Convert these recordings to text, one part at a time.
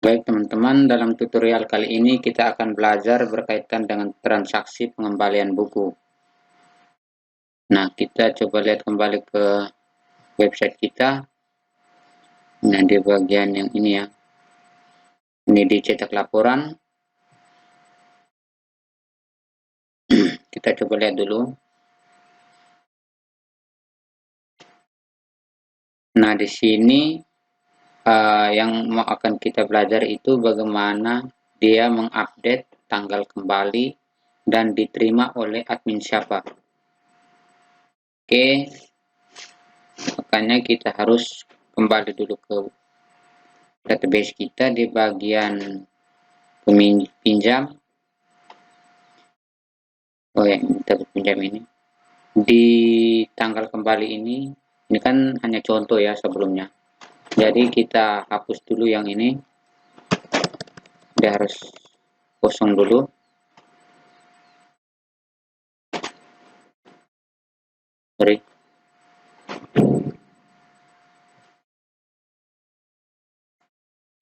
Baik teman-teman, dalam tutorial kali ini kita akan belajar berkaitan dengan transaksi pengembalian buku. Nah, kita coba lihat kembali ke website kita. Nah, di bagian yang ini ya. Ini dicetak laporan. Kita coba lihat dulu. Nah, di sini yang akan kita belajar itu bagaimana dia mengupdate tanggal kembali dan diterima oleh admin siapa. Oke, makanya kita harus kembali dulu ke database kita di bagian pinjam. Oh ya, kita pinjam ini. Di tanggal kembali ini kan hanya contoh ya sebelumnya. Jadi kita hapus dulu yang ini. Dia harus kosong dulu. Sorry.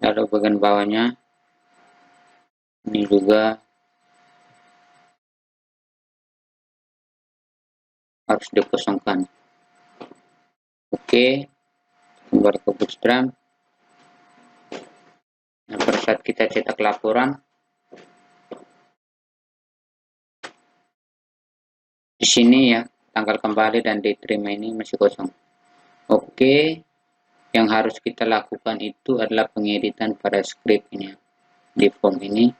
Lalu bagian bawahnya ini juga harus dikosongkan. Oke, kembali ke Bootstrap. Nah, pada saat kita cetak laporan, di sini ya tanggal kembali dan diterima ini masih kosong. Oke, yang harus kita lakukan itu adalah pengeditan pada script ini di form ini.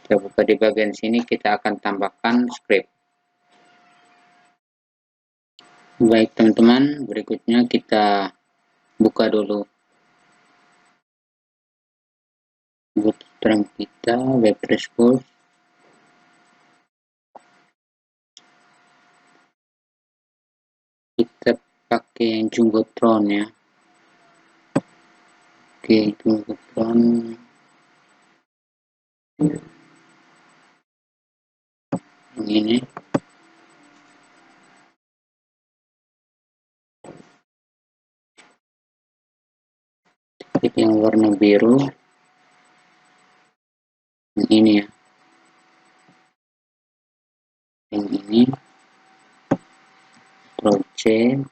Kita buka di bagian sini, kita akan tambahkan script. Baik teman-teman, berikutnya kita buka dulu Bootstrap kita, web transport. Kita pakai yang Jumbotron ya. Oke, Jumbotron. Yang ini. Titik yang warna biru. Yang ini ya. Yang ini. Project.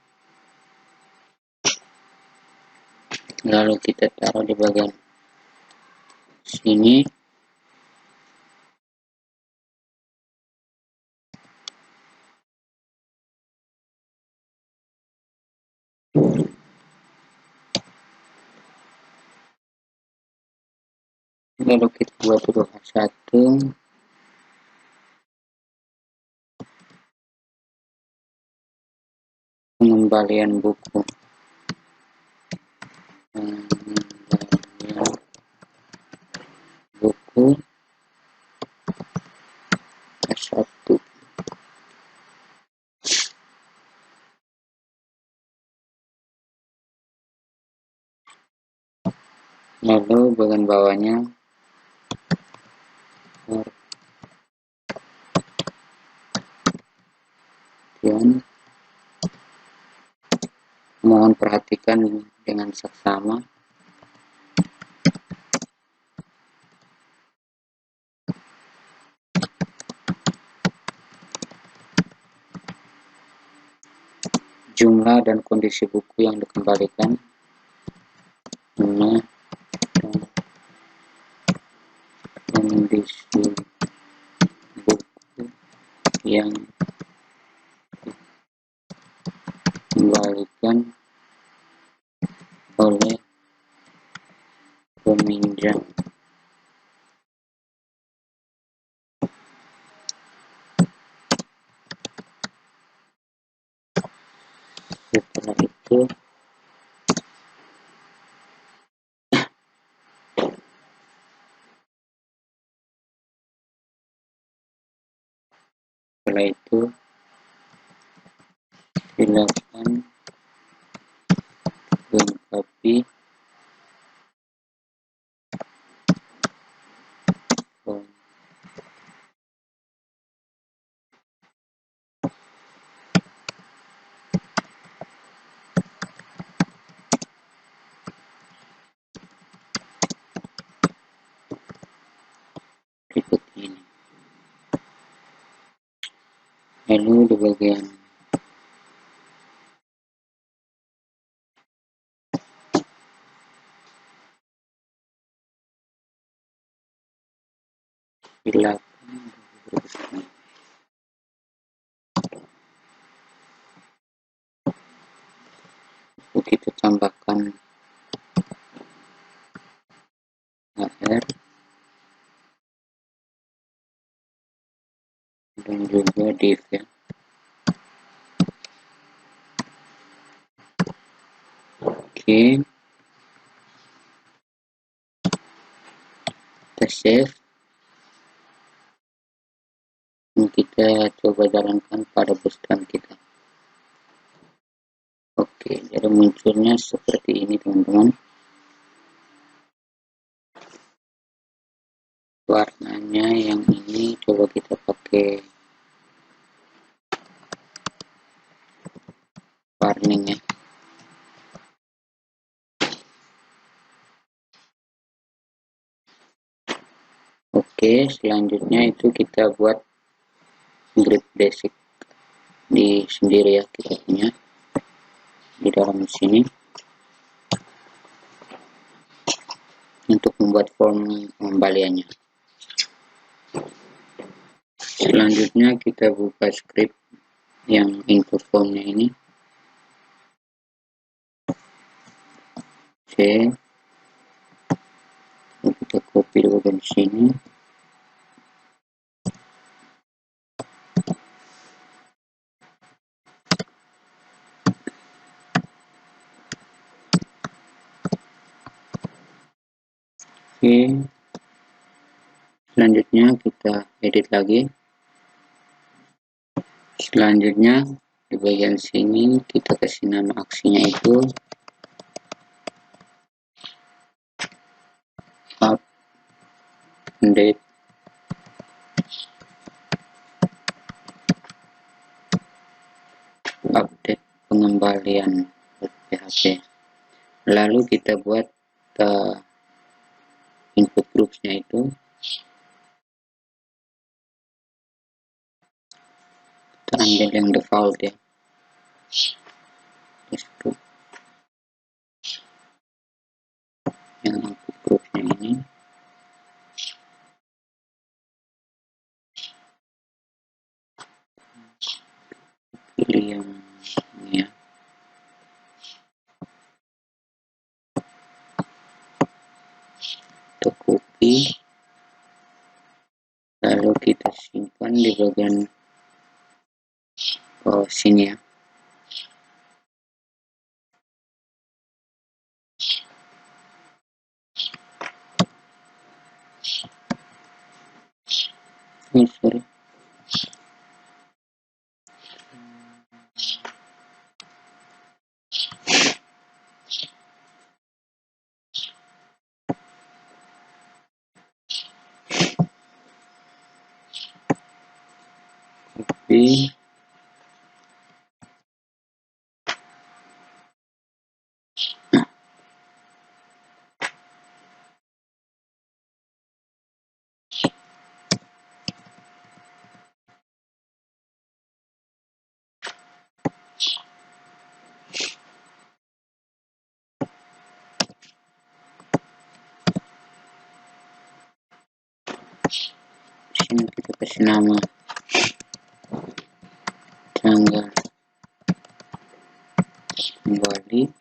Lalu kita taruh di bagian sini. Lalu kita buat dulu satu. Pengembalian buku. Pengembalian buku S1. Lalu bagian bawahnya mohon perhatikan dengan seksama. Jumlah dan kondisi buku yang dikembalikan. Jumlah dan kondisi buku yang dikembalikan oleh peminjam. Setelah itu silakan lengkapi form. lalu di bagian belakang kita tambahkan HR dan juga div ya. Oke, kita save. Ini kita coba jalankan pada bootstrap kita. Oke, jadi munculnya seperti ini teman-teman. Warnanya yang ini coba kita pakai warning ya. Oke, selanjutnya itu kita buat grid basic di sendiri ya, kita punya di dalam sini untuk membuat form pengembaliannya. Selanjutnya kita buka script yang input formnya ini. Oke, kita copy di bagian sini. Oke, selanjutnya kita edit lagi. Selanjutnya di bagian sini kita kasih nama aksinya itu update pengembalian PHP. Lalu kita buat input groupsnya itu kita ambil yang default ya, yang input groupsnya ini. Pilih yang ini ya. Kita copy, lalu kita simpan di bagian sini ya. Sorry. Copy. Sini kita kasih nama tanggal kembali,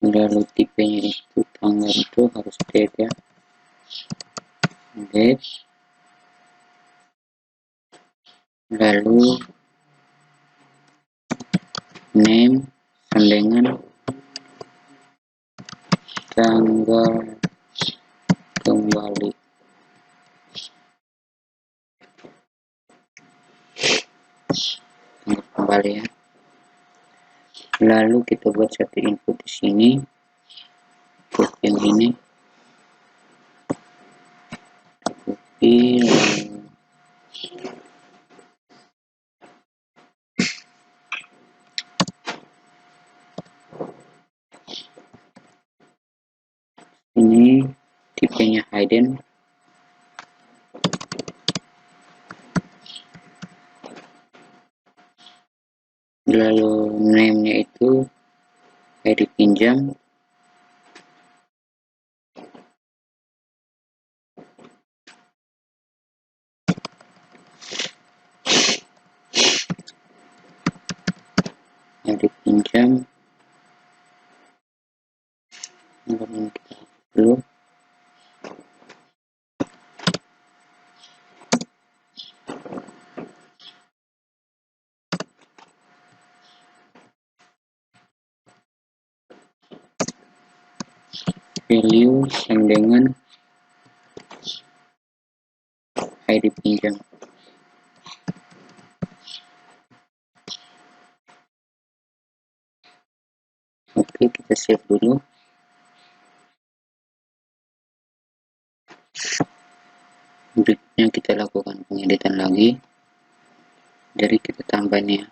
lalu tipenya itu tanggal itu harus date ya, date, lalu name dengan tanggal kembali. Tanggal kembali ya. Lalu kita buat satu input di sini, input yang ini, copy, ini tipenya hidden, lalu name-nya itu ID pinjam, ID pinjam, kemudian kita dulu value yang dengan ID pinjam. Oke, kita save dulu. Berikutnya kita lakukan pengeditan lagi. Jadi kita tambahnya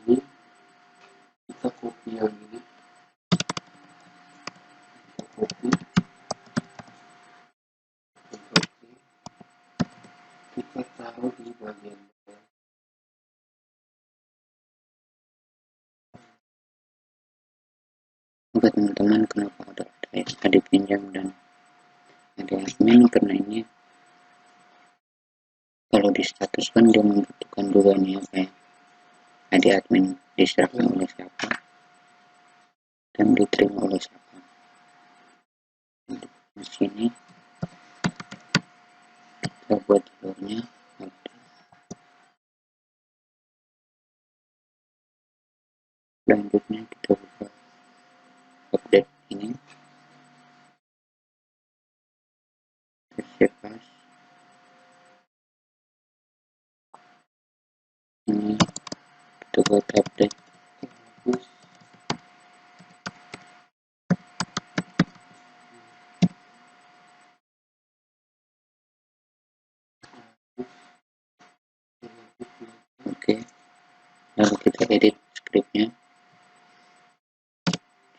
ini, kita copy yang ini, copy, kita taruh di bagian buat teman-teman. Kenapa ada pinjam dan ada admin? Karena ini kalau di status kan dia membutuhkan dua nih, kayak ada admin diserahkan oleh siapa dan diterima oleh siapa. Di sini kita buat jalurnya. Selanjutnya kita buka update ini, save as ini, kita buat update. Oke, lalu kita edit scriptnya.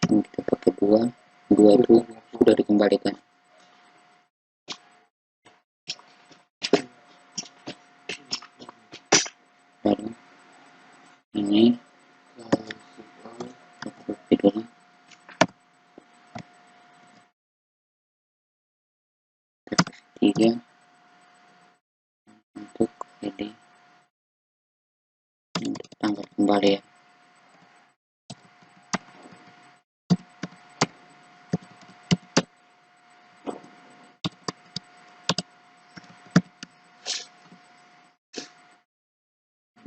Ini kita pakai dua itu sudah dikembalikan. Lalu ini copy dulu, tiga untuk ini untuk tanggal kembali ya.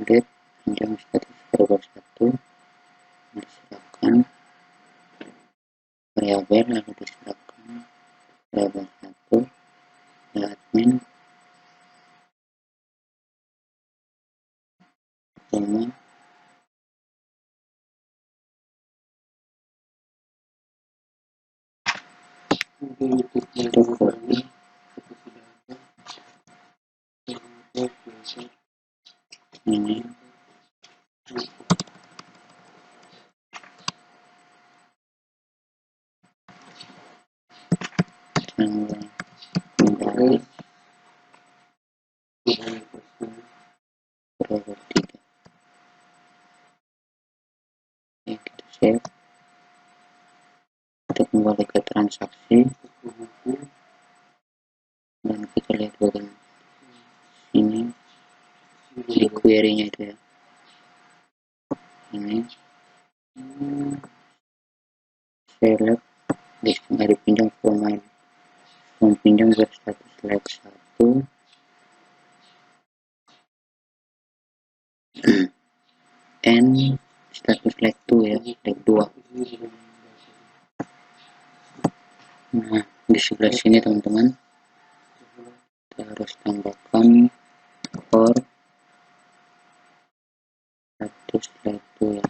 Update pinjam status variabel 1 diserahkan variabel, lalu diserahkan variabel 1 admin koma itu copy ini tanggal kembali periode 3. Oke, kita save, kita kembali ke transaksi dan kita lihat bagian ini di query nya itu ya, ini select listing hari pinjam from pinjam berstatus like 1 and status like 2 ya, like 2. Nah, di sebelah sini teman-teman kita harus tambahkan for status like 2 ya,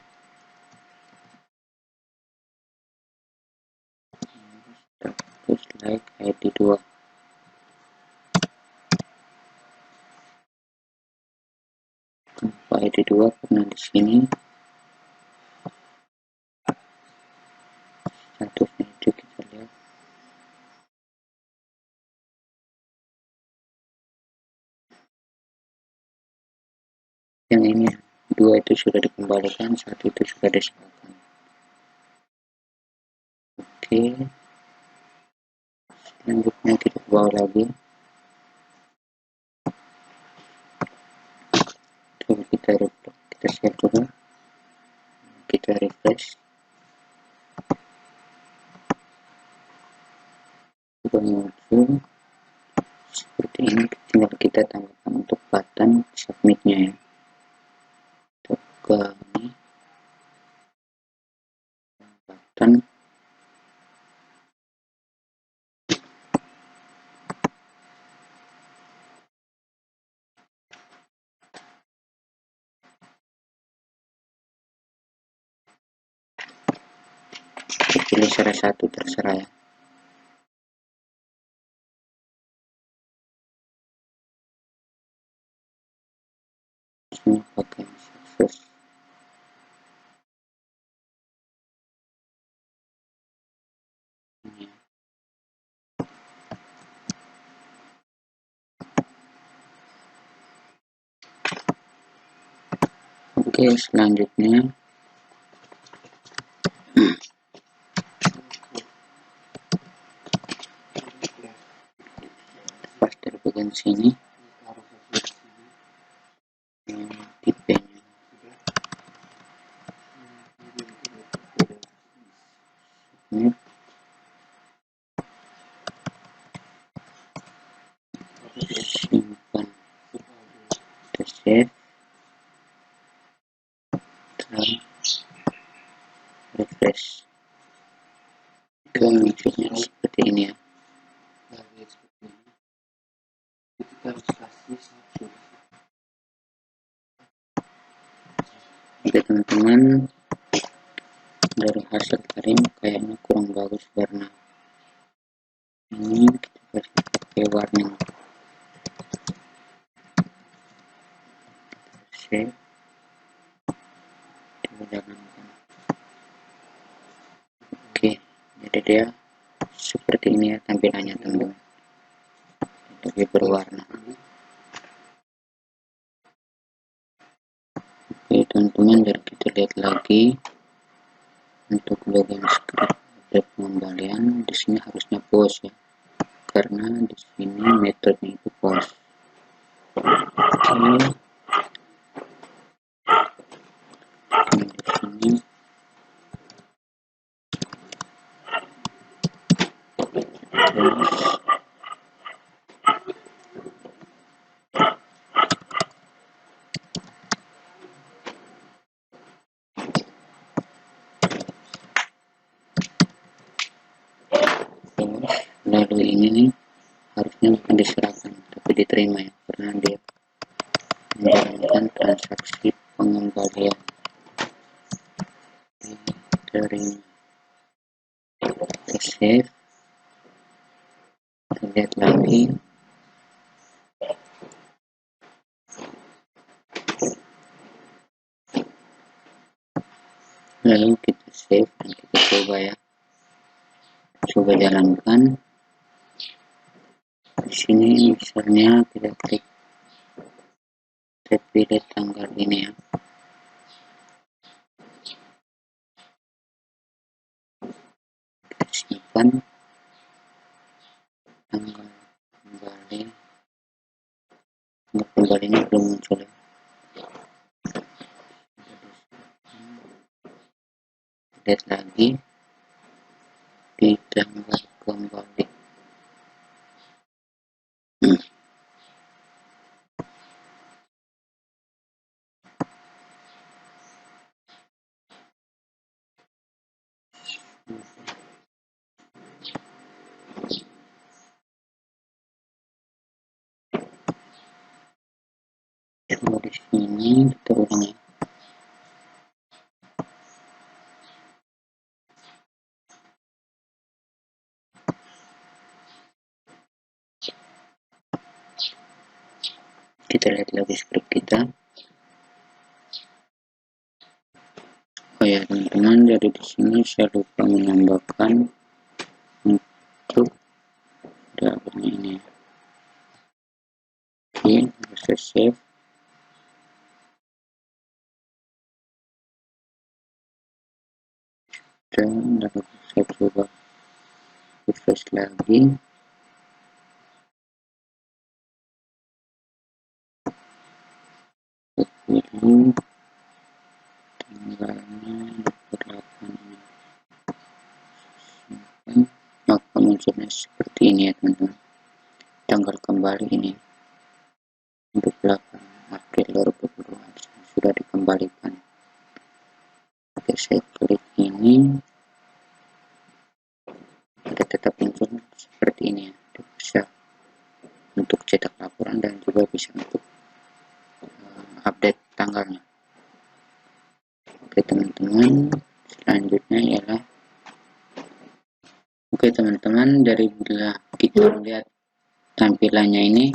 status like ID 2. Kenapa ID 2? Karena di sini statusnya itu kita lihat yang ini 2 itu sudah dikembalikan, 1 itu sudah diserahkan. Oke, selanjutnya kita ke bawah lagi, coba kita share dulu, kita refresh, sudah muncul seperti ini. Tinggal kita tambahkan untuk button submitnya ya, untuk ke ini button pilih salah satu, terserah ya. Ini pakai sukses. Ini. Oke, selanjutnya pas dari bagian sini tipenya ini simpan, kita save dan refresh. Ke munculnya seperti ini ya. Oke teman-teman, dari hasil tadi kayaknya kurang bagus warna ini, kita kasih pakai warna save, coba jalankan. Oke, jadi dia seperti ini ya tampilannya teman-teman, lebih berwarna. Oke teman-teman, jadi kita lihat lagi untuk login script ada pengembalian. Di sini harusnya post ya, karena di sini metodenya itu post. Oke, di sini lalu ini nih harusnya bukan diserahkan tapi diterima ya, karena dia menjalankan transaksi pengembalian diterima. Kita save, kita lihat lagi. Lalu kita save dan kita coba ya, coba jalankan. Di sini misalnya kita klik, kita pilih tanggal ini ya, kita simpan tanggal kembali. Tanggal kembalinya belum muncul ya. Lihat lagi di tanggal kembali. Coba di sini kita ulang ya. Kita lihat lagi script kita. Oh ya teman-teman, jadi di sini saya lupa menambahkan untuk dalamnya ini. Oke, bisa save. Dan lalu saya coba refresh lagi. Pilih tanggalnya 28 ini. Maka munculnya seperti ini ya teman-teman. Tanggal kembali ini untuk 8 April 2022 sudah dikembalikan. Oke, saya klik ini, ada tetap muncul seperti ini ya. Bisa untuk cetak laporan dan juga bisa untuk update tanggalnya. Oke teman-teman, selanjutnya ialah teman-teman, dari bila kita melihat tampilannya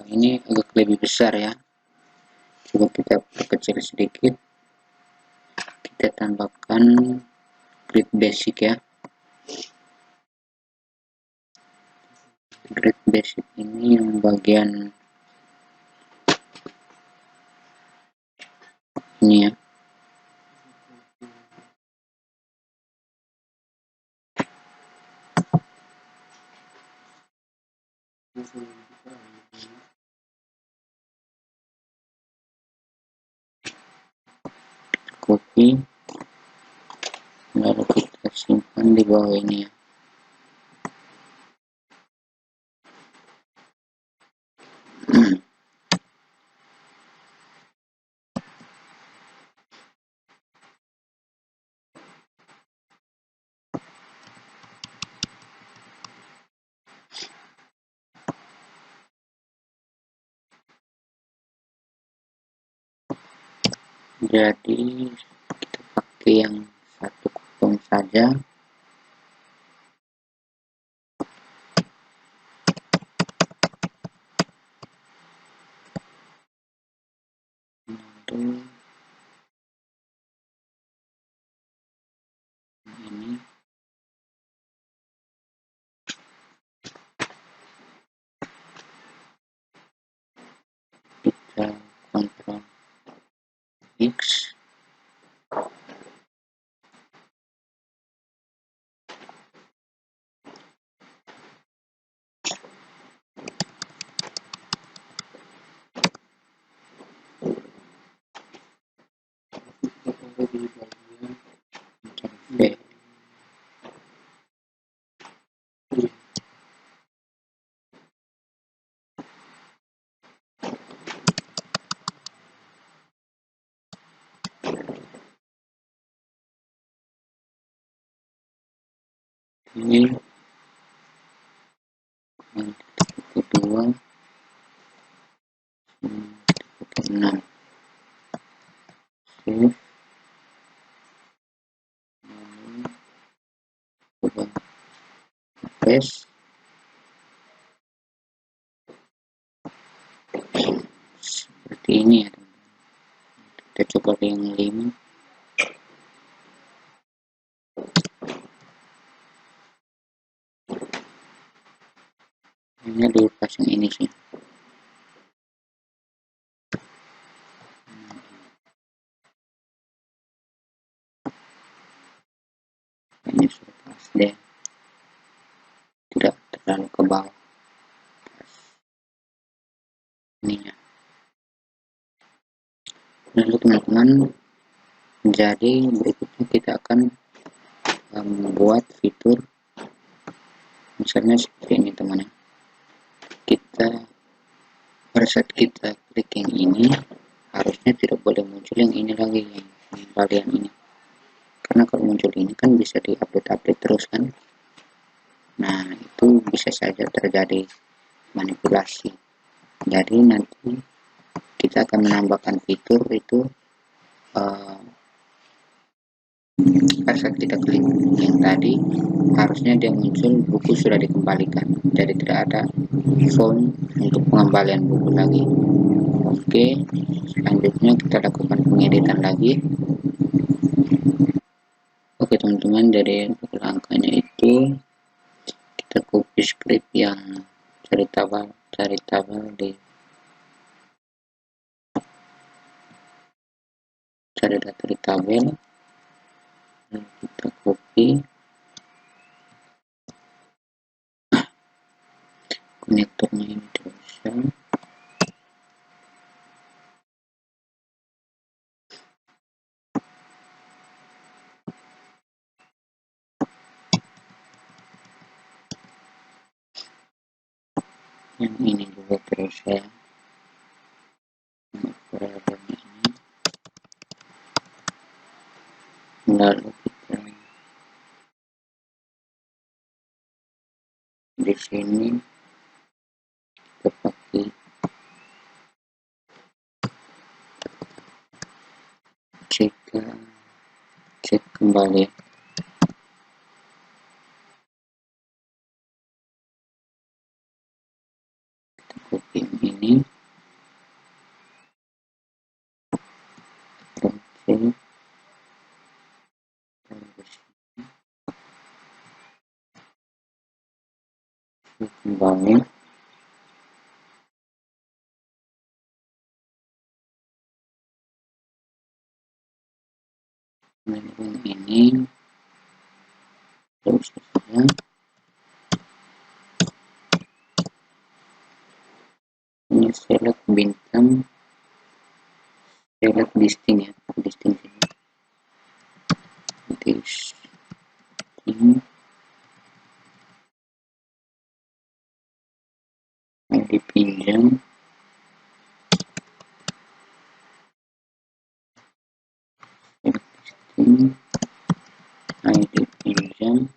ini agak lebih besar ya. Coba kita perkecil sedikit, kita tambahkan grid basic ya. Grid basic ini yang bagian ini ya. Copy, lalu kita simpan di bawah ini ya. Jadi kita pakai yang 1 saja. Lalu ini kita kontrol X, B. Ini yang kedua, save, coba paste seperti ini ya teman. Kita coba yang 5. Hanya dilepas yang ini sih. Ini sudah pas deh, tidak terlalu ke bawah ininya. Lalu teman-teman, jadi berikutnya kita akan membuat fitur misalnya seperti ini teman ya. Kita pada saat kita klik yang ini, harusnya tidak boleh muncul yang ini lagi, yang pengembalian ini, karena kalau muncul ini kan bisa diupdate terus kan. Nah, itu bisa saja terjadi manipulasi. Jadi nanti kita akan menambahkan fitur itu pada saat kita klik yang tadi, harusnya dia muncul buku sudah dikembalikan, jadi tidak ada font untuk pengembalian buku lagi. Oke, selanjutnya kita lakukan pengeditan lagi. Oke teman-teman, jadi untuk langkahnya itu kita copy script yang cari tabel di cari data di tabel, dan kita copy konektornya ini terus ya. Yang ini juga terus ya. Lalu kita di sini kita pakai cek kembali. Kita copy ini, Ctrl C kembali. Kemudian ini terus saja. Ini select bintang, select distinct ya, distinct ini. Distinct dipinjam, distinct dipinjam,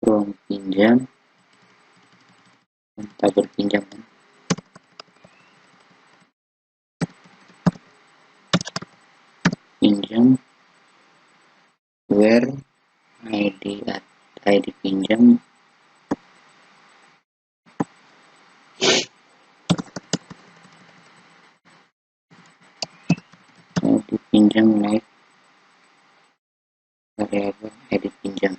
ruang pinjam, tabel pinjam kan. Pinjam where ID pinjam like variable ID pinjam.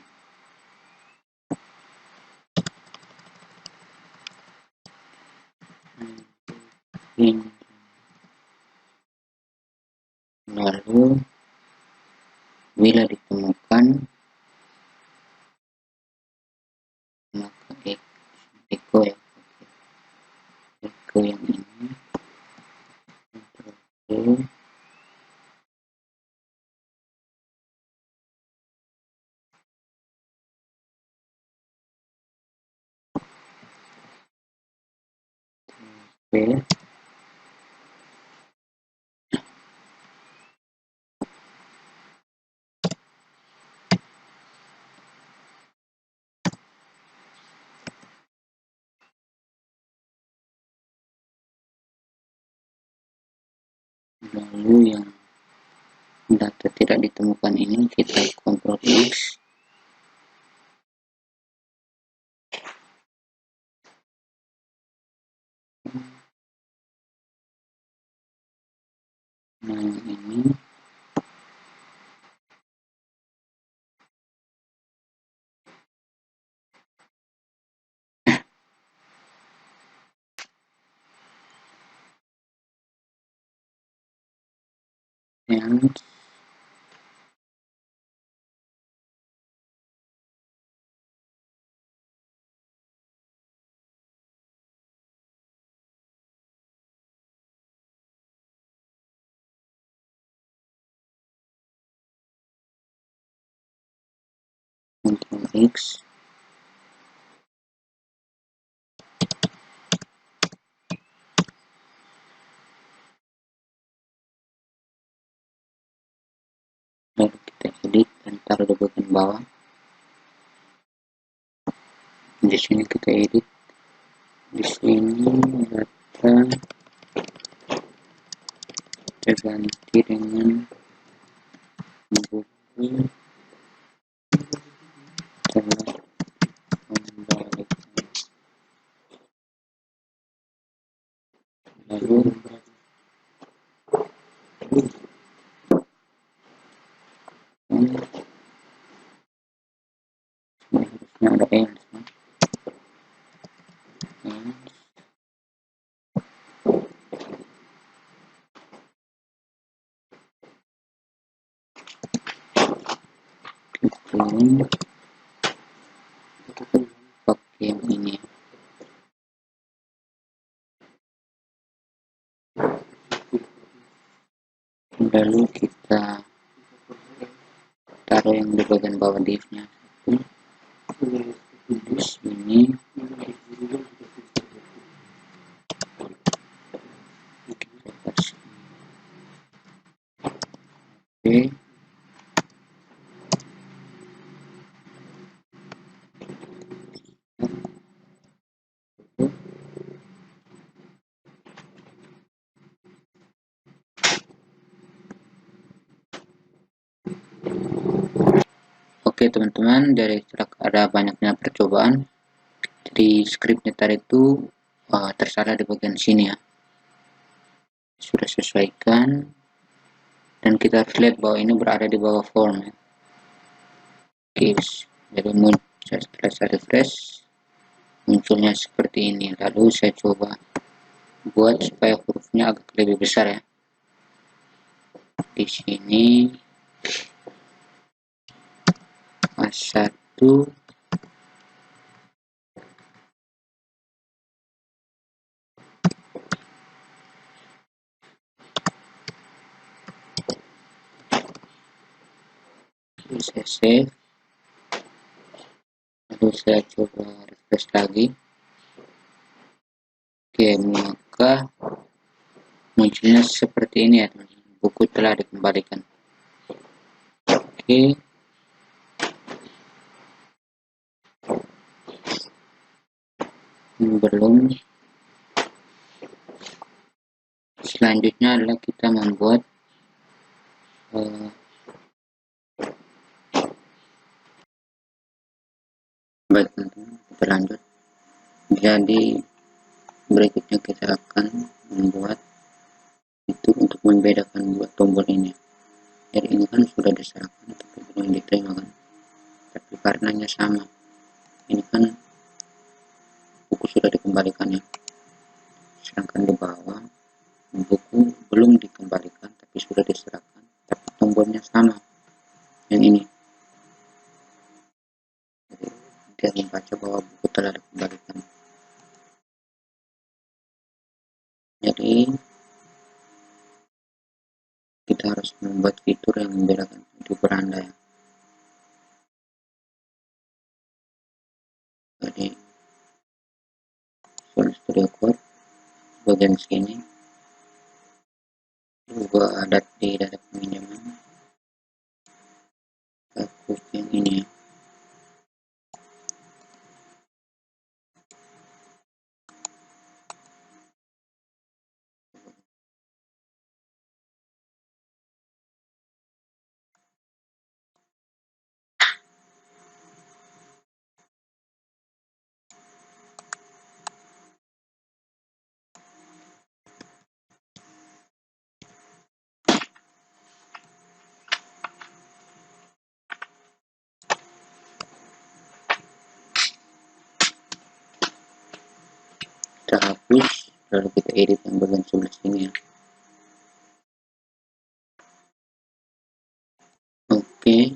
Lalu bila ditemukan maka echo ya, echo yang ini Ctrl P Lalu yang data tidak ditemukan ini kita Ctrl X. Nah ini yang Ctrl X. Lalu kita edit dan taruh di bagian bawah. Di sini kita edit. Di sini data kita ganti dengan buku telah kembalikan. Lalu harusnya ada else. Ini pakai yang ini. Lalu kita taruh yang di bagian bawah div-nya. Di sini kita kasih oke. Oke teman-teman, dari ada banyaknya percobaan, jadi script nyetar itu tersalah di bagian sini ya. Sudah sesuaikan, dan kita harus lihat bahwa ini berada di bawah form ya. Oke, jadi setelah saya refresh munculnya seperti ini. Lalu saya coba buat supaya hurufnya agak lebih besar ya. Di sini A1 saya save, lalu saya coba refresh lagi. Oke, maka munculnya seperti ini ya teman-teman, buku telah dikembalikan. Oke, belum. Selanjutnya adalah kita membuat baik teman-teman, kita lanjut. Jadi berikutnya kita akan membuat itu untuk membedakan buat tombol ini. Jadi ini kan sudah diserahkan tapi belum diterima kan, tapi warnanya sama. Ini kan buku sudah dikembalikan ya, sedangkan di bawah buku belum dikembalikan tapi sudah diserahkan, tapi tombolnya sama yang ini. Jadi dia membaca bahwa buku telah dikembalikan. Jadi kita harus membuat fitur yang membedakan itu beranda ya. Jadi Studio Code bagian sini juga ada di data peminjaman, aku yang ini ya. kita hapus, lalu kita edit yang bagian sebelah sini ya. Oke,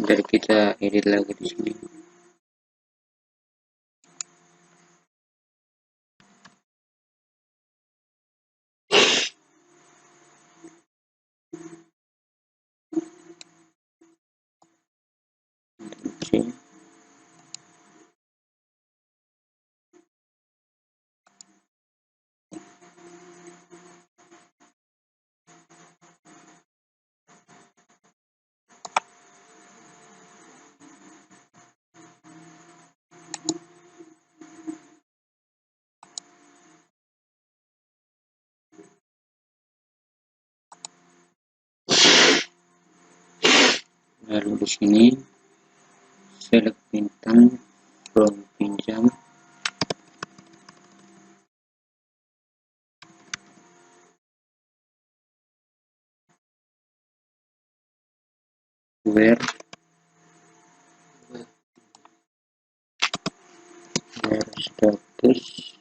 jadi kita edit lagi di sini. Oke. Lalu di sini select bintang from pinjam, where status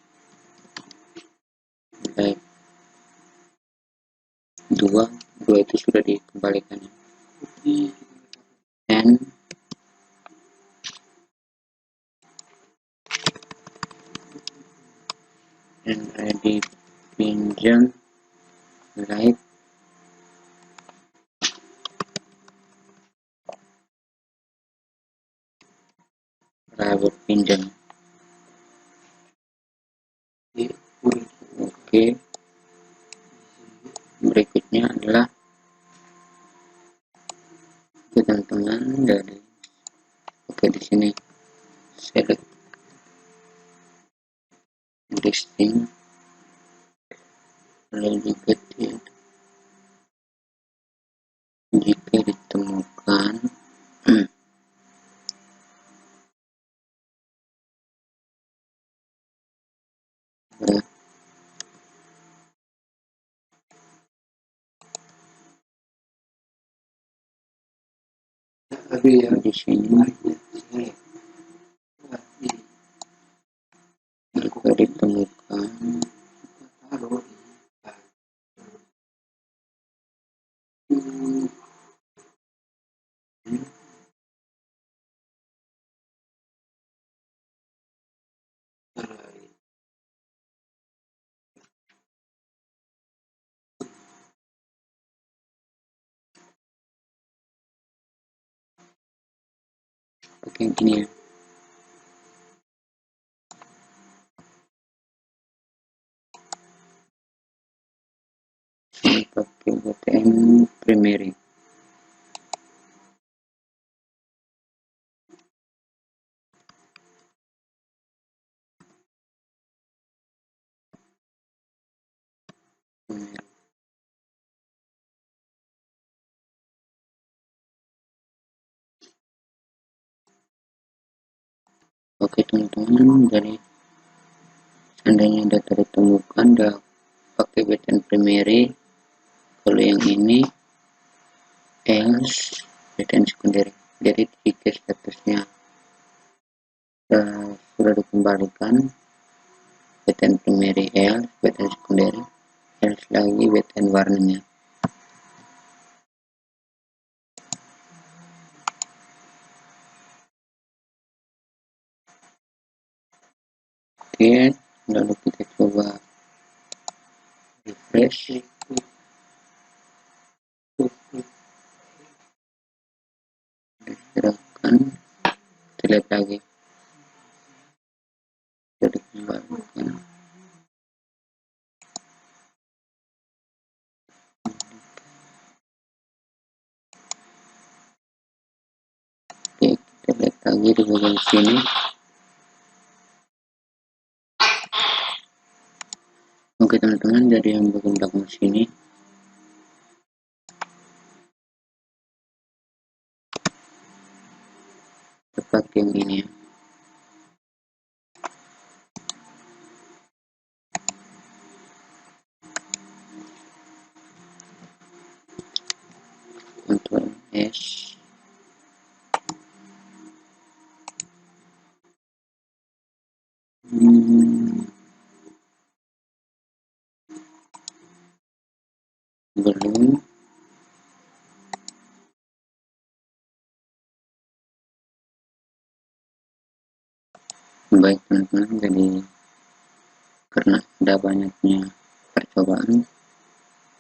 like dua itu sudah dikembalikan, and ID pinjam like private pinjam. Oke, berikutnya adalah teman-teman dari di sini select listing, lalu juga jika ditemukan di sini, jika ditemukan pakai ini ya. Ini pakai BTN primary. Oke teman-teman, dari seandainya data ditemukan udah pakai BTN primary, kalau yang ini else BTN secondary. Jadi jika statusnya sudah dikembalikan BTN primary else, BTN secondary else lagi BTN warnanya. Oke, lalu kita coba refresh. Gerakan kita lihat lagi, jadi kembalikan. Oke, kita lihat lagi di bagian sini. Oke teman-teman, dari yang bagian belakang sini tepat yang ini ya. Ctrl S, Baik teman-teman, jadi karena ada banyaknya percobaan,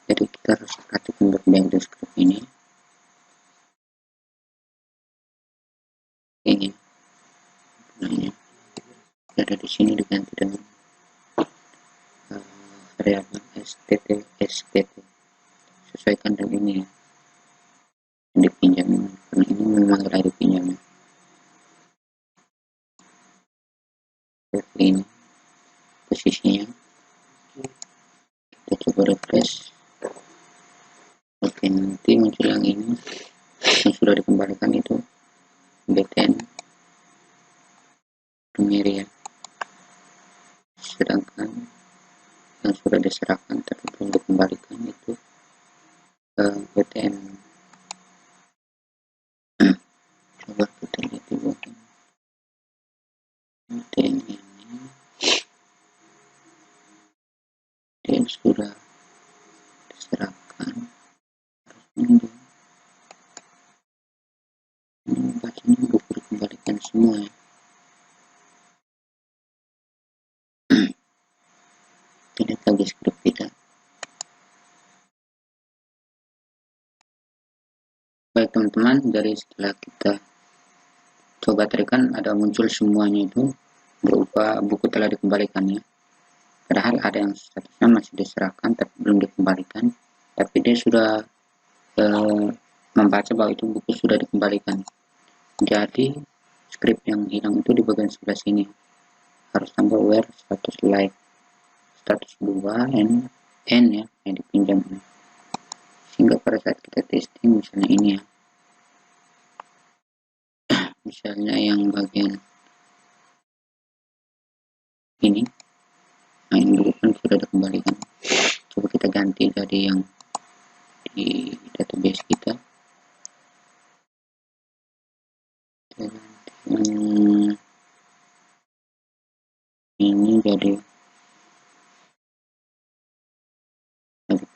jadi kita harus perhatikan baik-baik di script ini. Ini gunanya ada di sini diganti dengan variabel stt, sesuaikan dengan ini ya, yang dipinjam, karena ini memang telah dipinjam. Seperti ini posisinya, kita coba refresh. Oke, nanti muncul yang ini yang sudah dikembalikan, itu btn Premiere ya. Sedangkan yang sudah diserahkan tapi belum dikembalikan itu btn. Coba kita lihat di bawah btn ini, dia sudah diserahkan, ini bacanya buku dikembalikan semua ya. Kita lihat lagi script kita. Baik teman-teman, dari setelah kita coba tadi kan ada muncul semuanya itu berupa buku telah dikembalikan ya. Padahal ada yang statusnya masih diserahkan tapi belum dikembalikan, tapi dia sudah membaca bahwa itu buku sudah dikembalikan. Jadi script yang hilang itu di bagian sebelah sini harus tambah where status like status 2 n ya, yang dipinjam, sehingga pada saat kita testing misalnya ini ya, misalnya yang bagian ini, nah ini dulu kan sudah dikembalikan, coba kita ganti jadi yang di database kita, ini jadi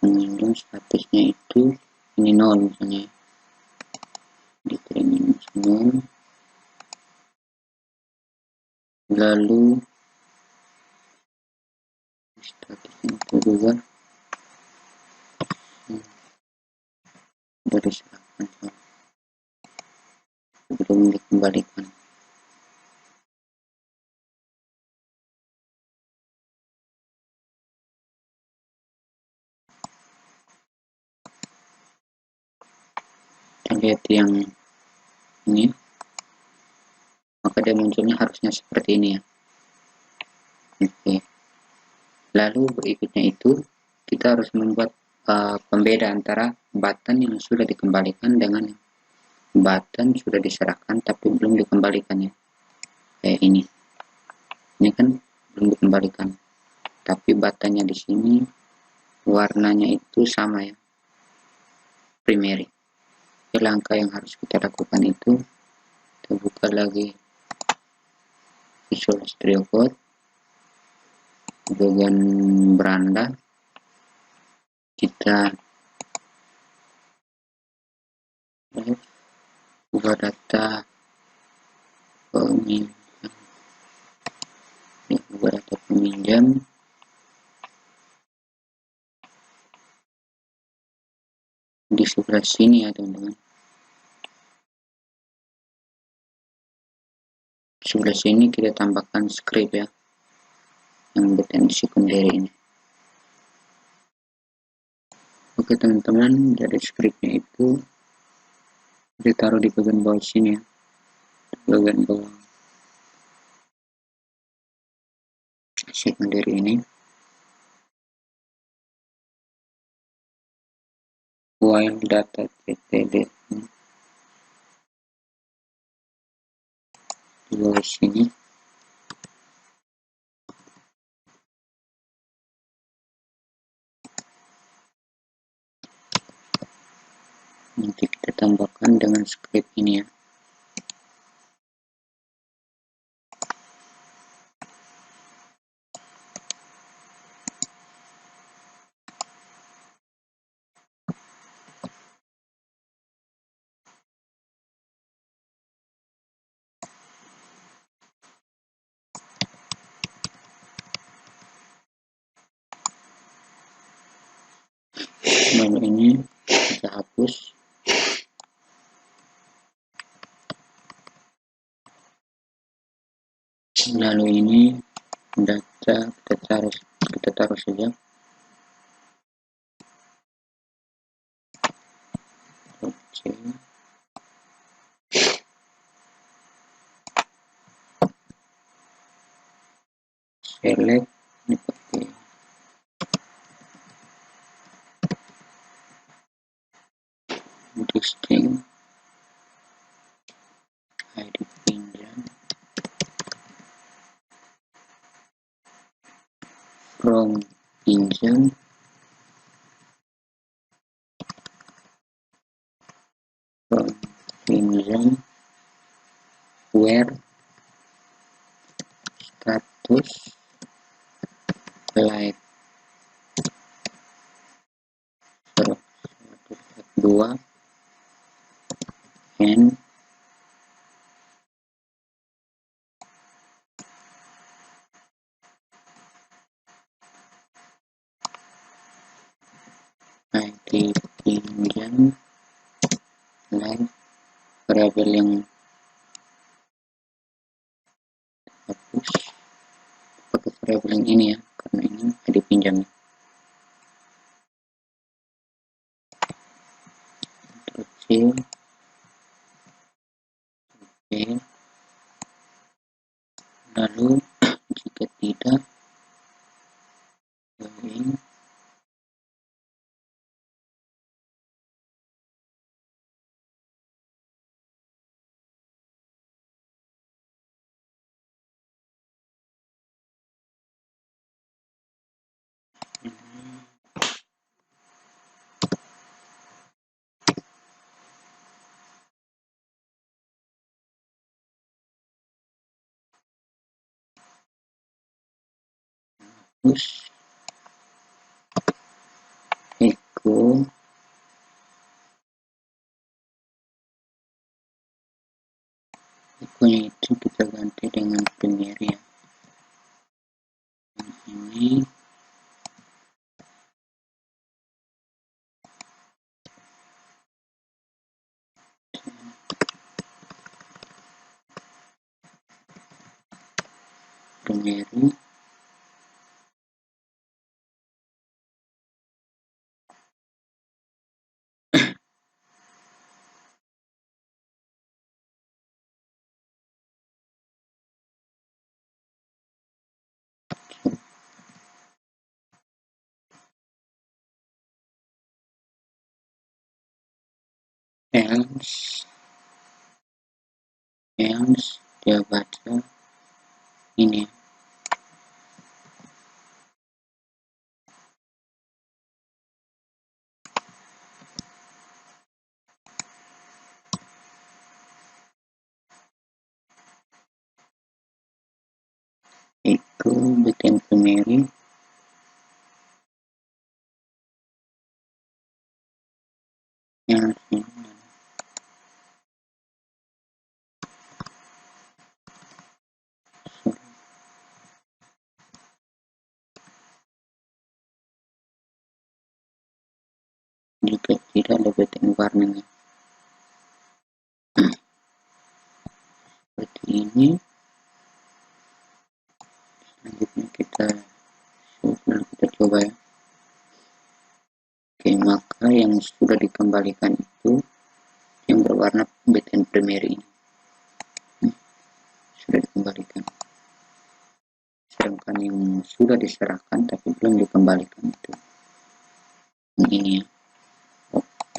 pengunjung statusnya itu ini 0 misalnya, diterima nol, lalu statusnya itu juga sudah diserahkan belum dikembalikan. Kita lihat yang ini, maka dia munculnya harusnya seperti ini ya. Oke, lalu berikutnya itu kita harus membuat pembeda antara button yang sudah dikembalikan dengan button sudah diserahkan tapi belum dikembalikan ya. Kayak ini kan belum dikembalikan, tapi buttonnya di sini warnanya itu sama ya, primary. Langkah yang harus kita lakukan itu, kita buka lagi Visual Studio Code, bagian beranda, kita buka data peminjam, buka data peminjam, di sebelah sini ya teman-teman, sebelah sini kita tambahkan script ya, yang btn secondary ini. Oke teman-teman, dari scriptnya itu ditaruh di bagian bawah sini ya, bagian bawah secondary ini, while data ttd di bawah sini. Nanti kita tambahkan dengan script ini ya. lalu ini kita hapus. Lalu ini data kita taruh saja. Oke. Select ini pakai distinct ID pinjam from pinjam where status like 2 and ID pinjam like variabel yang hapus pakai variabel yang ini ya, karena ini ID pinjamnya. Ctrl C, oke. Lalu jika tidak, join push echo echonya itu kita ganti dengan Premiere ya. Ini Premiere else dia baca ini itu bikin Premiere yang jika tidak lebihin warnanya seperti ini. Selanjutnya kita coba ya. Oke, maka yang sudah dikembalikan itu yang berwarna btn Premiere ini sudah dikembalikan, sedangkan yang sudah diserahkan tapi belum dikembalikan itu ini ya.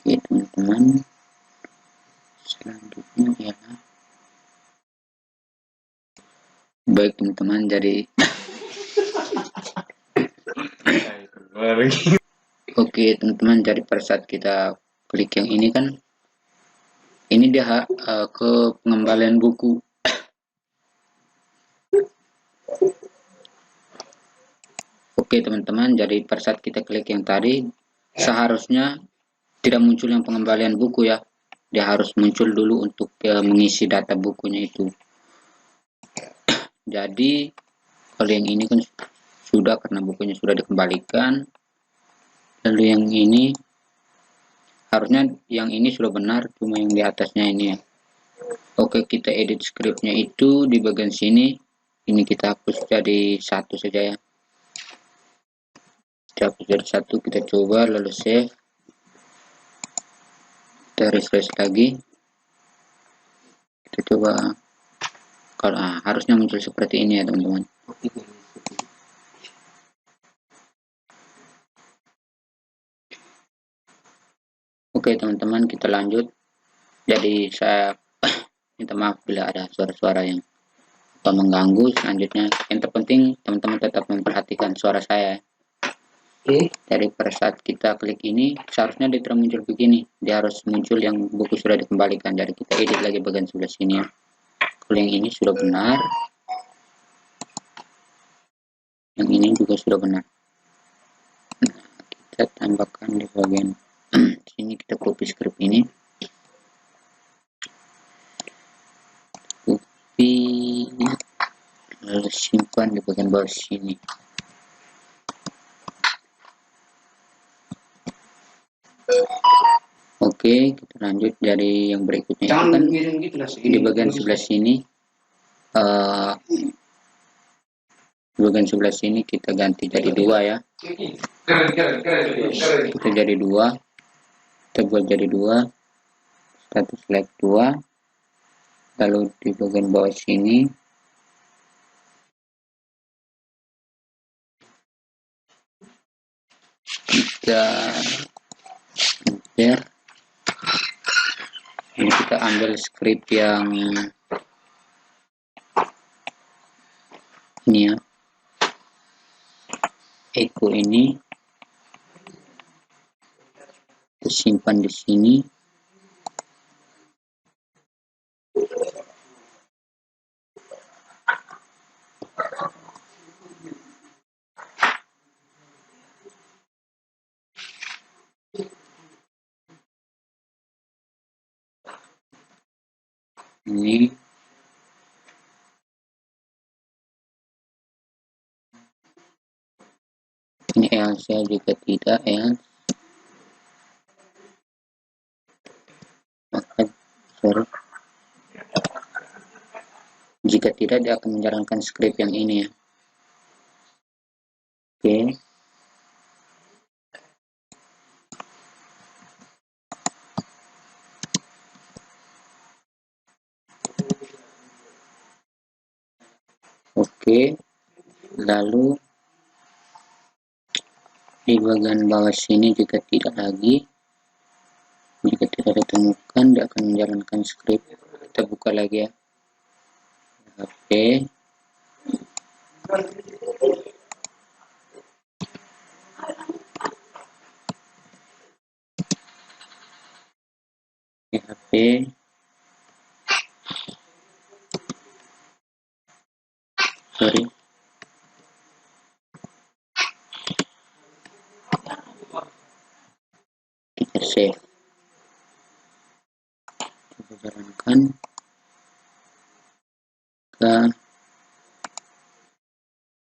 Oke teman-teman, selanjutnya ialah baik teman-teman, jadi oke teman-teman, jadi pada saat kita klik yang ini kan ini dia ke pengembalian buku. Oke teman-teman, jadi pada saat kita klik yang tadi seharusnya tidak muncul yang pengembalian buku ya, dia harus muncul dulu untuk mengisi data bukunya itu. Jadi kalau yang ini kan sudah, karena bukunya sudah dikembalikan. Lalu yang ini harusnya yang ini sudah benar, cuma yang di atasnya ini ya. Oke, kita edit scriptnya itu di bagian sini. Ini kita hapus jadi satu saja ya. Kita hapus jadi satu, kita coba lalu save. Kita refresh lagi. Kita coba, kalau harusnya muncul seperti ini ya teman-teman. Oke teman-teman, kita lanjut. Jadi saya minta maaf bila ada suara-suara yang mengganggu. Selanjutnya yang terpenting teman-teman tetap memperhatikan suara saya. Dari pada saat kita klik ini seharusnya dia tidak muncul begini, dia harus muncul yang buku sudah dikembalikan. Jadi kita edit lagi bagian sebelah sini ya. Kalau yang ini sudah benar, yang ini juga sudah benar. Nah, kita tambahkan di bagian sini, kita copy script ini, copy lalu simpan di bagian bawah sini. Oke, kita lanjut dari yang berikutnya. Jangan gitu lah, di bagian sebelah sini, bagian sebelah sini kita ganti jadi 2 ya. Kita jadi 2, kita buat jadi 2, status like 2, lalu di bagian bawah sini kita enter. Ini kita ambil script yang ini ya, echo ini kita simpan di sini. Ini else ya, jika tidak else maka jika tidak dia akan menjalankan script yang ini ya. Oke. Oke, lalu di bagian bawah sini jika tidak ditemukan dia akan menjalankan script. Kita buka lagi ya. Oke. PHP sorry kita save, kita jalankan ke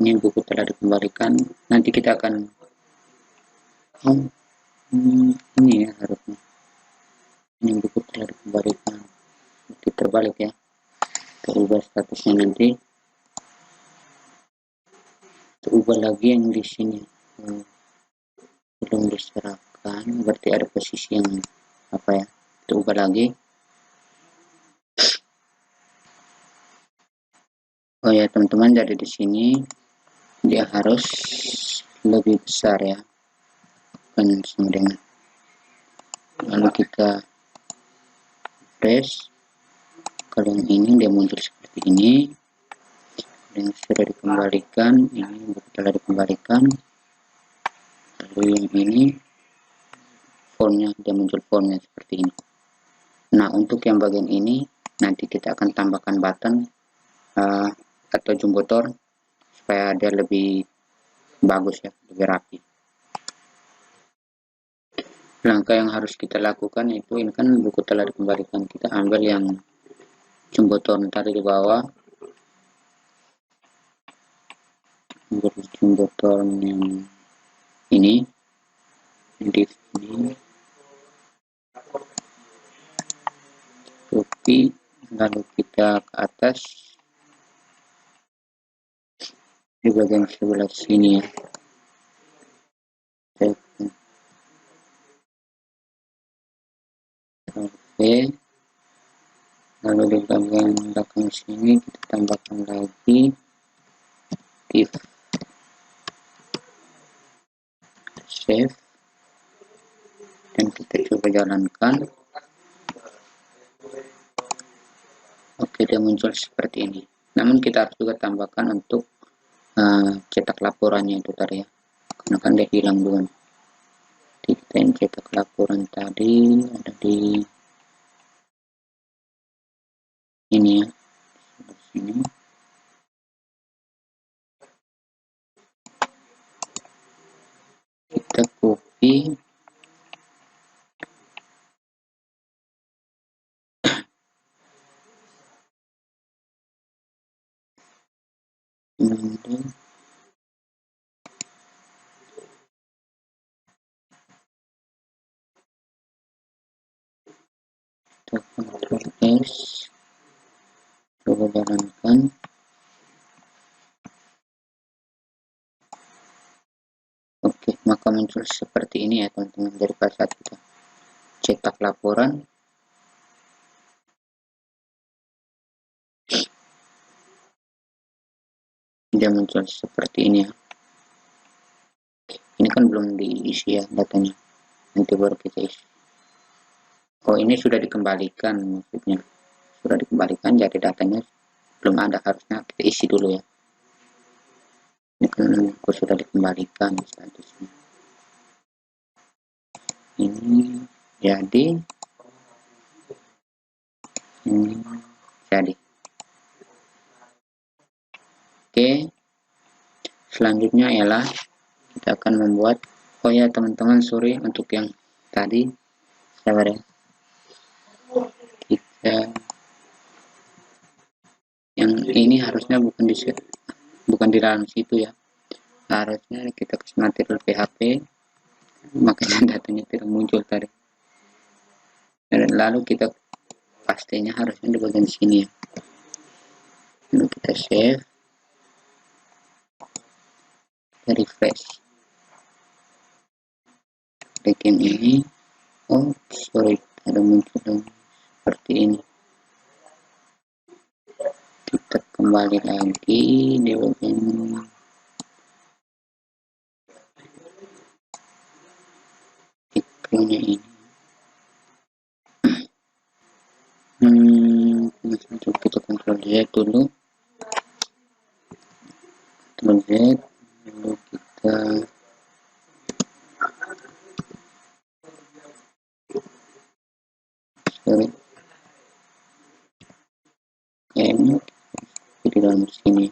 ini, buku telah dikembalikan. Nanti kita akan ini ya, harusnya ini buku telah dikembalikan, nanti terbalik ya, kita ubah statusnya, nanti kita ubah lagi yang di sini belum diserahkan, berarti ada posisi yang apa ya, kita ubah lagi. Oh ya teman-teman, dari di sini dia harus lebih besar ya, bukan sama dengan, lalu kita press. Kalau yang ini dia muncul seperti ini, yang sudah dikembalikan ini buku telah dikembalikan, lalu yang ini fontnya dia muncul fontnya seperti ini. Nah untuk yang bagian ini nanti kita akan tambahkan button atau jumbotor supaya dia lebih bagus ya, lebih rapi. Langkah yang harus kita lakukan itu, ini kan buku telah dikembalikan, kita ambil yang jumbotor tadi di bawah, jumbotor yang ini, div ini, copy, lalu kita ke atas di bagian sebelah sini ya. Oke, lalu di bagian belakang sini kita tambahkan lagi div, save, dan kita coba jalankan. Oke, dia muncul seperti ini. Namun kita harus juga tambahkan untuk cetak laporannya itu tadi ya, karena kan dia hilang dulu. Kita yang cetak laporan tadi ada di ini ya, sini. Kita copy, kemudian kita Ctrl S, coba jalankan. Oke, maka muncul seperti ini ya teman-teman. Dari pada saat kita cetak laporan, dia muncul seperti ini ya. Ini kan belum diisi ya datanya, nanti baru kita isi. Oh, ini sudah dikembalikan, maksudnya sudah dikembalikan, jadi datanya belum ada, harusnya kita isi dulu ya. Ini kan sudah dikembalikan statusnya. Ini jadi, ini jadi. Oke, selanjutnya ialah kita akan membuat, oh ya teman-teman, sorry untuk yang tadi, sabar ya, kita yang ini harusnya bukan di dalam situ ya, harusnya kita ke material PHP, makanya datanya tidak muncul tadi. Dan lalu kita pastinya harusnya di bagian sini ya. Lalu kita save, kita refresh. Bagian ini, oh sorry, ada muncul seperti ini. Kita kembali lagi di bagian iklannya ini. Kita Ctrl Z dulu, Ctrl Z, lalu kita sorry, ini di dalam sini.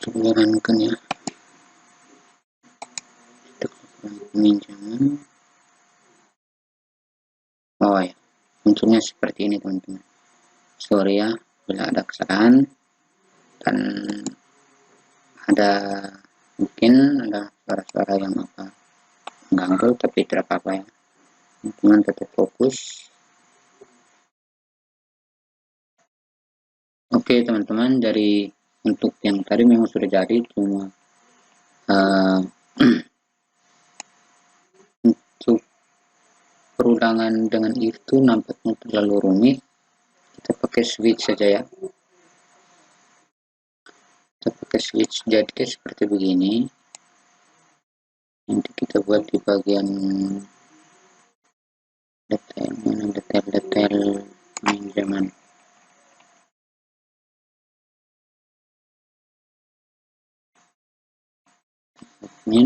Coba jalankan ya, peminjaman. Oh ya, munculnya seperti ini teman-teman. Sorry ya bila ada kesalahan dan ada mungkin ada suara-suara yang mengganggu, tapi tidak apa-apa ya, teman-teman tetap fokus. Oke teman-teman, dari untuk yang tadi memang sudah jadi, cuma untuk perulangan dengan itu nampaknya terlalu rumit. Kita pakai switch saja ya, kita pakai switch, jadi seperti begini. Nanti kita buat di bagian detail, mana detail-detail pinjaman. Ini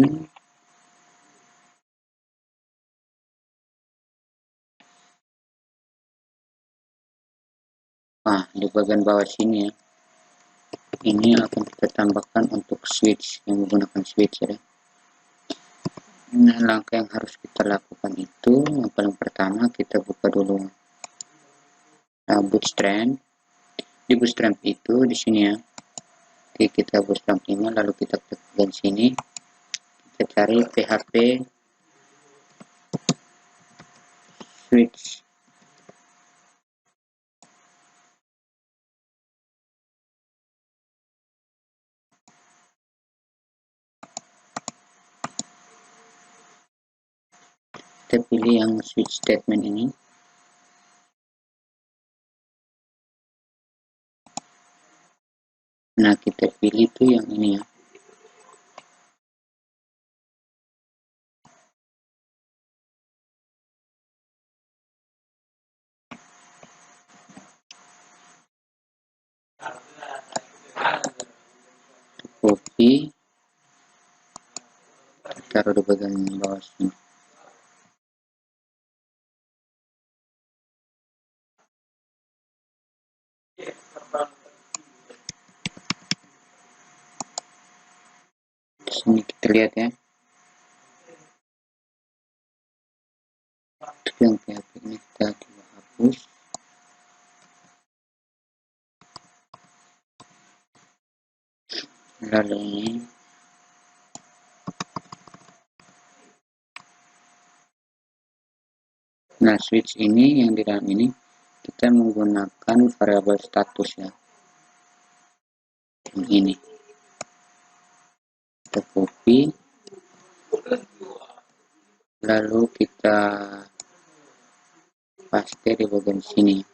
di bagian bawah sini ya, ini akan kita tambahkan untuk switch yang menggunakan switch ya. Nah, langkah yang harus kita lakukan itu, yang paling pertama kita buka dulu bootstrap, Di Bootstrap itu di sini ya. Oke, kita Bootstrap 5 lalu kita klik bagian sini. Kita cari PHP switch. Kita pilih yang switch statement ini. Nah, kita pilih tuh yang ini ya. Copy, taruh di bagian bawah sini. Di sini kita lihat ya. Untuk yang PHP ini kita coba hapus. Lalu ini nah, switch ini yang di dalam ini kita menggunakan variabel status ya. Yang ini. Kita copy. Lalu kita paste di bagian sini.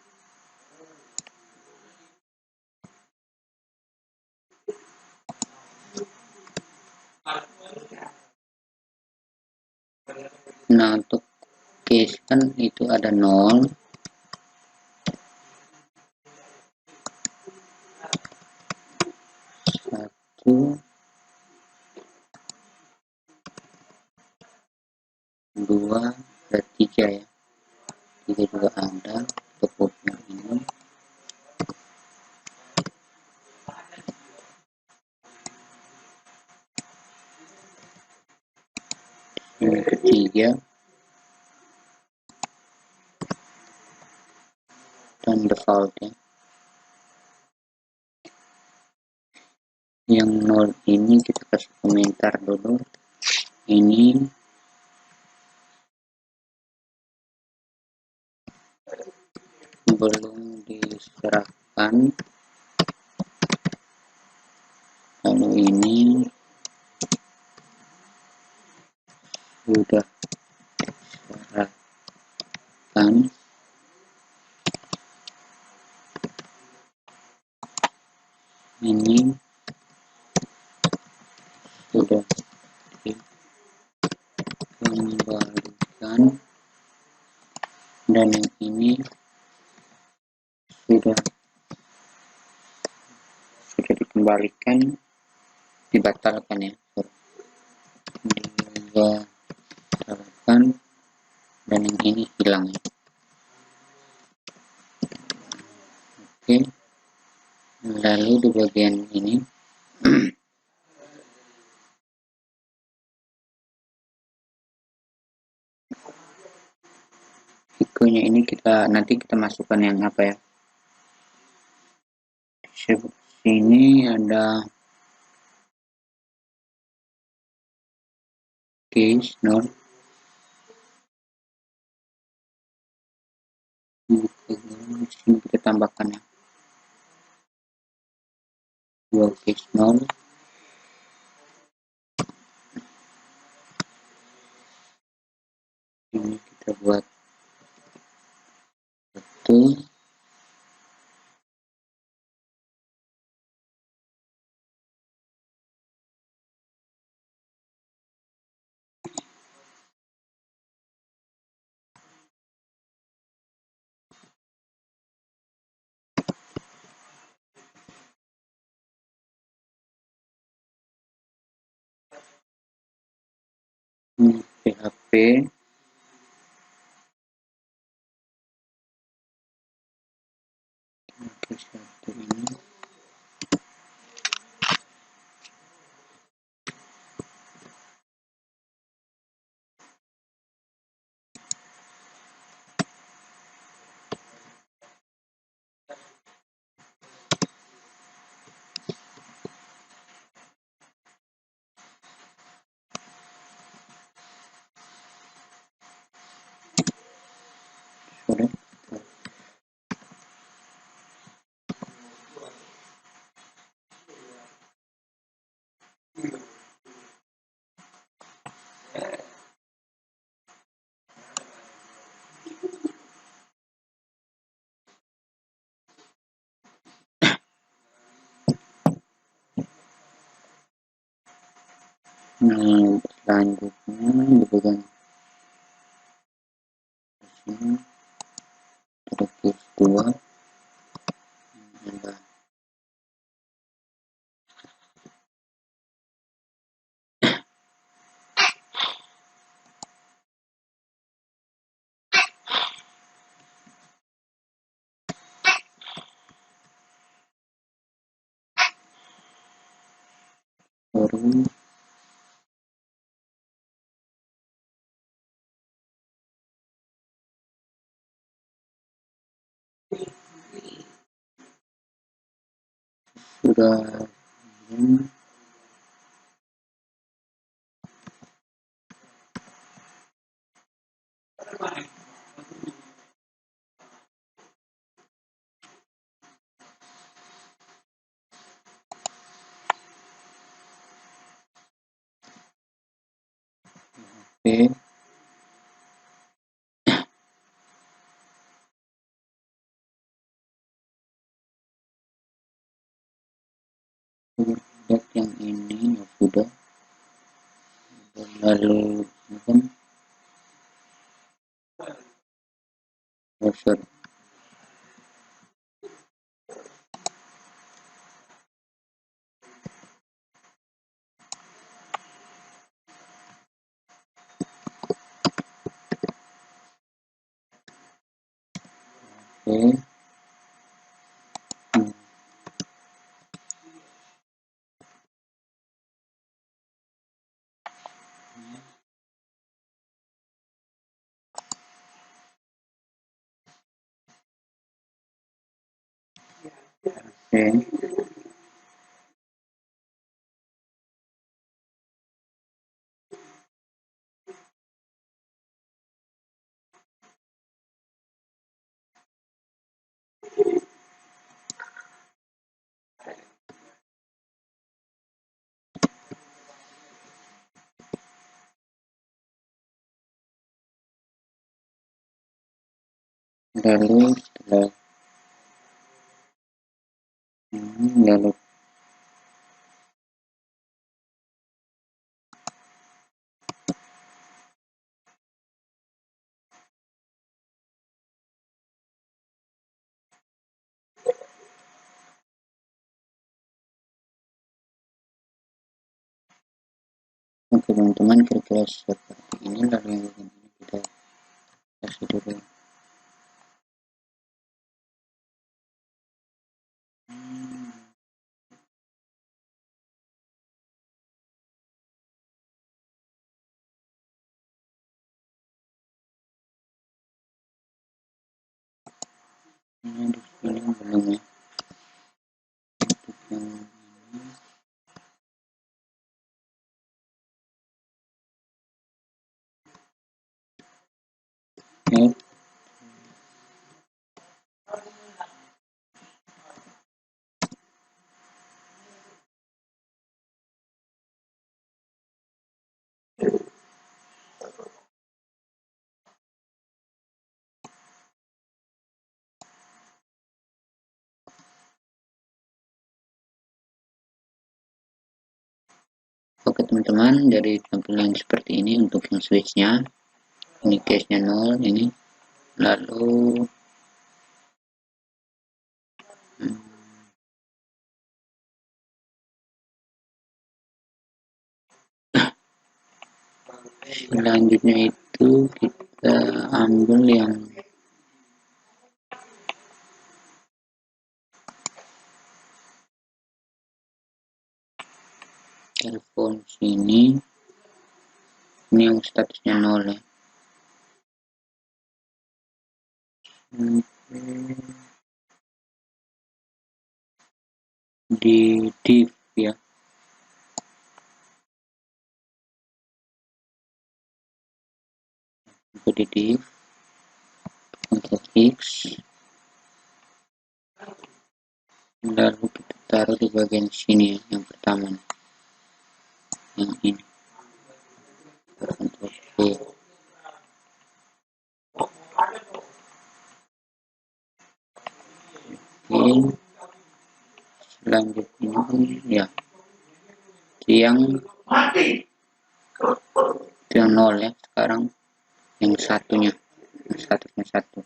Nah, untuk case kan itu ada 0, 1, 2, dan 3 ya. 3 juga ada. Untuk yang ini. Yang ketiga. Dan default ya. Yang 0 ini kita kasih komentar dulu. Ini belum diserahkan. Lalu ini sudah diserahkan. Ini sudah dikembalikan. Dan yang ini sudah dikembalikan, dibatalkan ya. Dibatalkan. Dan yang ini hilang ya. Oke. Lalu di bagian ini ikonya ini nanti kita masukkan yang apa ya. Sini ada case node. Di sini kita tambahkan ya. Dua case node. Ini kita buat satu. Ini PHP. Oke, satu ini. Nah, selanjutnya dipegang sini, ada case 2, ada baru sudah ini, oke, lihat yang ini ya sudah, lalu kan browser, oke, hmm, oke, lalu setelah ini lalu oke teman-teman, kira-kira seperti ini, lalu yang ini kita kasih dulu. Ini di sini belum ya, yang ini. Oke teman-teman, dari tampilan seperti ini untuk yang switchnya, ini case nya 0 ini, lalu hmm, selanjutnya itu kita ambil yang telepon sini, ini yang statusnya 0 ya. Di div ya, di div untuk X, lalu kita taruh di bagian sini ya, yang pertama nih, yang ini, Ctrl V. Oke, selanjutnya ya, yang 0 ya. Sekarang yang satunya, statusnya 1.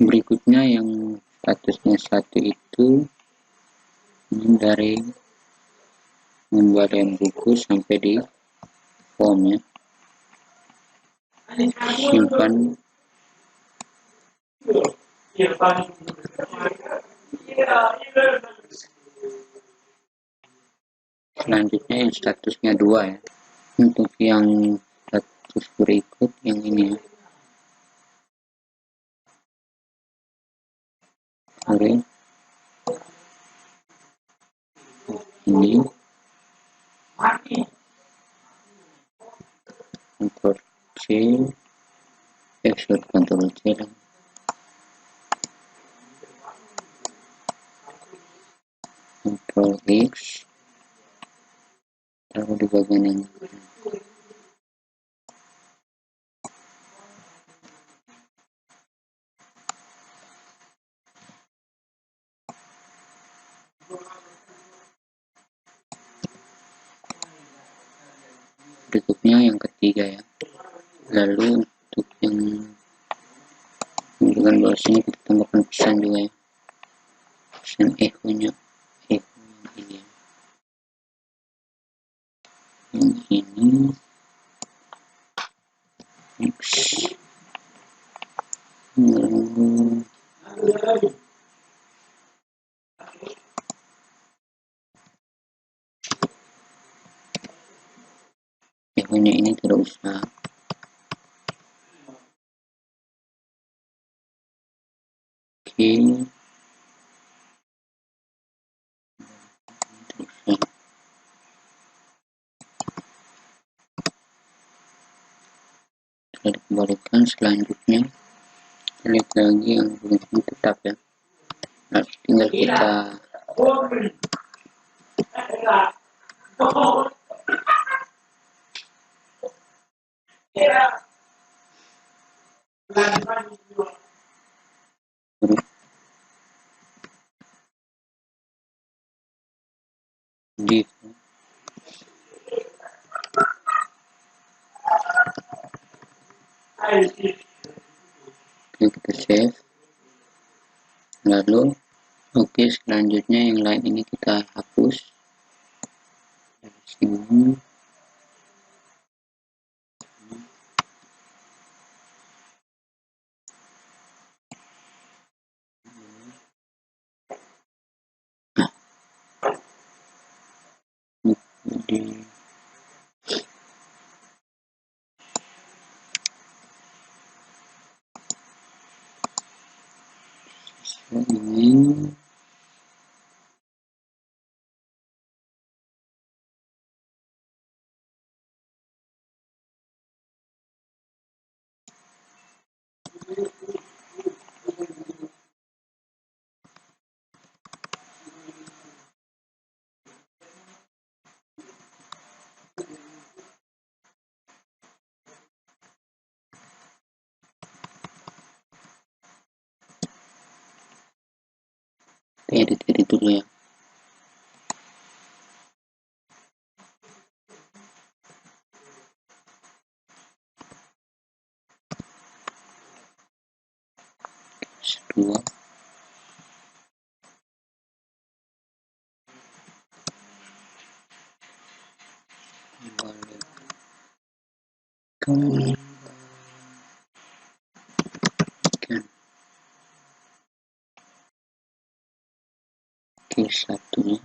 Berikutnya yang statusnya 1 itu ini dari pengembalian buku sampai di form ya. Simpan. Selanjutnya yang statusnya 2 ya. Untuk yang status berikut yang ini ya. Oke. Ini Ctrl C, exit Ctrl C dan Ctrl X, taruh di bagian yang berikutnya yang ketiga ya. Lalu untuk yang menunjukkan bahwa sini kita tambahkan pesan juga ya, pesan echo nya yang ini ya. Yang ini next, lalu echo nya ini tidak usah. Oke, sudah dikembalikan. Selanjutnya lihat lagi yang belum tetap ya. Nah, tinggal kita di kita save. Lalu oke, selanjutnya yang lain ini kita hapus dari sini. Di ini edit dulu ya. Dua kembalikan ke satunya,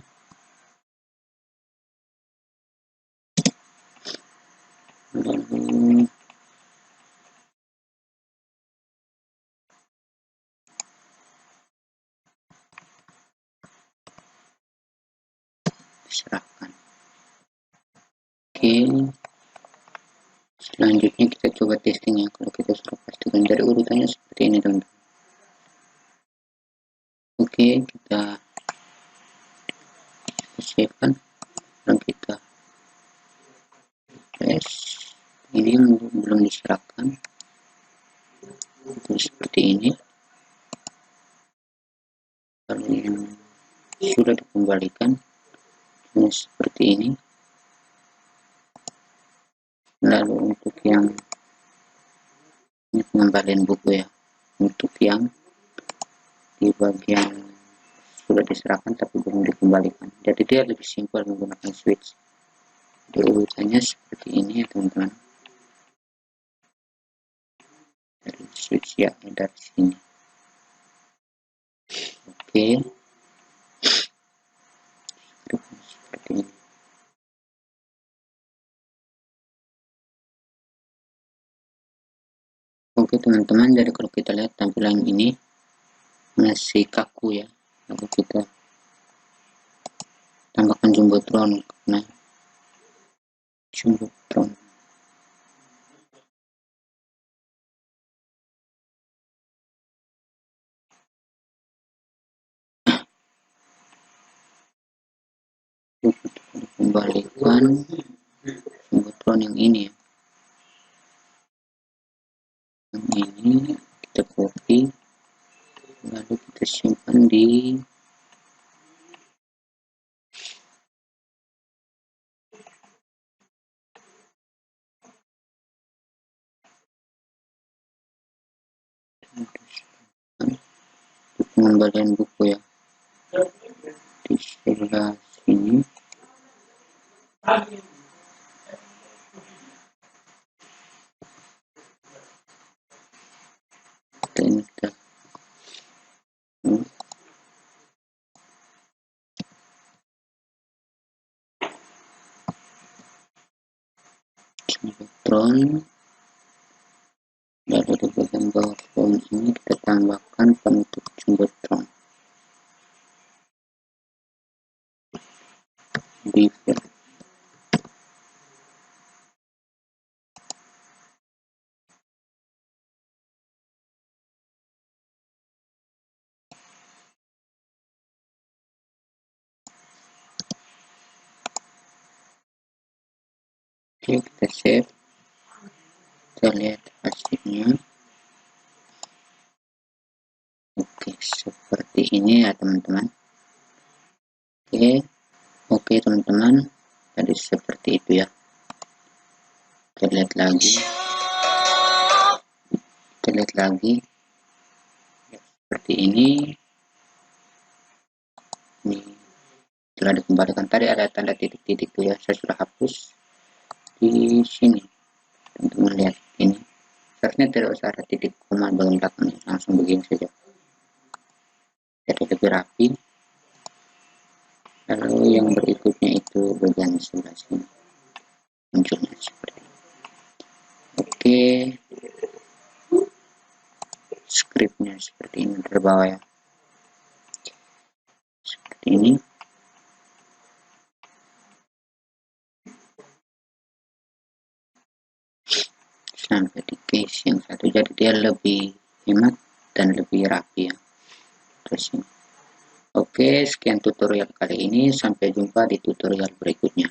lalu serahkan. Oke, selanjutnya kita coba testing ya. Kalau kita sudah pastikan dari urutannya seperti ini teman-teman. Oke, kita save kan, dan kita press. Ini yang belum diserahkan itu seperti ini. Kalau yang sudah dikembalikan ini seperti ini. Lalu untuk yang ini pengembalian buku ya, untuk yang di bagian sudah diserahkan tapi belum dikembalikan, jadi dia lebih simpel menggunakan switch. Urutannya seperti ini ya teman-teman, dari switch ya dari sini. Oke, seperti ini. Oke teman-teman, jadi kalau kita lihat tampilan ini masih kaku ya. Lalu kita tambahkan jumbotron karena jumbotron kembalikan jumbotron yang ini ya, yang ini kita copy lalu kita simpan di pengembalian buku ya, di sebelah sini. Kita jumbotron, lalu di bagian bawah form ini kita tambahkan penutup jumbotron di fill. Oke, kita save, kita lihat hasilnya. Oke, seperti ini ya teman-teman. Oke teman-teman, tadi seperti itu ya. Kita lihat lagi ya, seperti ini. Ini telah dikembalikan. Tadi ada tanda titik-titik tuh ya, saya sudah hapus di sini. Teman-teman lihat ini, seharusnya tidak usah ada titik koma bagian belakangnya, langsung begini saja, jadi lebih rapi. Lalu yang berikutnya itu bagian sebelah sini munculnya seperti ini. Oke, scriptnya seperti ini terbawah ya, seperti ini. Sampai di case yang satu, jadi dia lebih hemat dan lebih rapi ya. Terus ini. Oke, sekian tutorial kali ini, sampai jumpa di tutorial berikutnya.